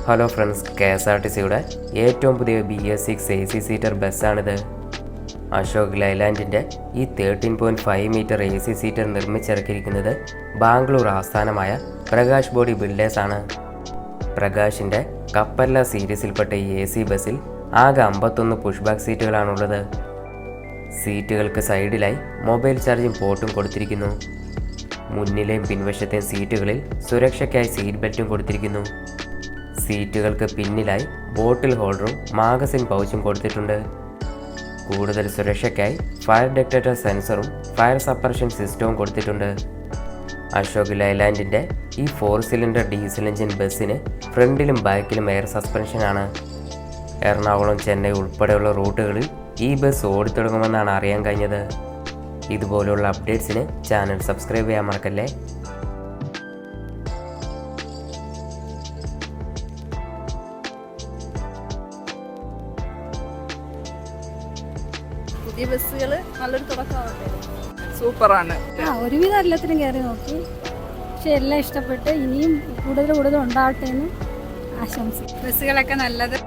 Hello friends, KSRTCയുടെ ഏറ്റവും പുതിയ BS6 AC seater ബസ്സാണിത്. Ashok ലൈലാൻഡിൻ്റെ ഈ 13.5 മീറ്റർ AC സീറ്റർ നിർമ്മിച്ചിറക്കിയിരിക്കുന്നത് ബാംഗ്ലൂർ ആസ്ഥാനമായ പ്രകാശ് ബോഡി ബിൽഡേഴ്സാണ്. പ്രകാശിൻ്റെ കപ്പല്ല സീരീസിൽപ്പെട്ട ഈ AC ബസ്സിൽ ആകെ 51 പുഷ് ബാക്ക് സീറ്റുകളാണുള്ളത്. സീറ്റുകൾക്ക് സൈഡിലായി മൊബൈൽ ചാർജിംഗ് പോർട്ടും കൊടുത്തിരിക്കുന്നു. മുന്നിലെയും പിൻവശത്തെയും സീറ്റുകളിൽ സുരക്ഷയ്ക്കായി സീറ്റ് ബെൽറ്റും കൊടുത്തിരിക്കുന്നു. സീറ്റുകൾക്ക് പിന്നിലായി ബോട്ടിൽ ഹോൾഡറും മാഗസിൻ പൗച്ചും കൊടുത്തിട്ടുണ്ട്. കൂടുതൽ സുരക്ഷയ്ക്കായി ഫയർ ഡിറ്റക്ടർ സെൻസറും ഫയർ സപ്പറേഷൻ സിസ്റ്റവും കൊടുത്തിട്ടുണ്ട്. അശോക് ലൈലാൻഡിൻ്റെ ഈ 4 സിലിണ്ടർ ഡീസൽ എഞ്ചിൻ ബസ്സിന് ഫ്രണ്ടിലും ബാക്കിലും എയർ സസ്പെൻഷനാണ്. എറണാകുളം, ചെന്നൈ ഉൾപ്പെടെയുള്ള റൂട്ടുകളിൽ ഈ ബസ് ഓടിത്തുടങ്ങുമെന്നാണ് അറിയാൻ കഴിഞ്ഞത്. ഇതുപോലുള്ള അപ്ഡേറ്റ്സിന് ചാനൽ സബ്സ്ക്രൈബ് ചെയ്യാൻ മറക്കല്ലേ. പുതിയ ബസ്സുകൾ നല്ലൊരു തുടക്കമാവട്ടെ. സൂപ്പറാണ്. ഒരുവിധം എല്ലാത്തിനും കയറി നോക്കി, പക്ഷെ എല്ലാം ഇഷ്ടപ്പെട്ട് ഇനിയും കൂടുതൽ ഉണ്ടാവട്ടെ എന്ന് ആശംസിക്കും. ബസ്സുകളൊക്കെ നല്ലത്.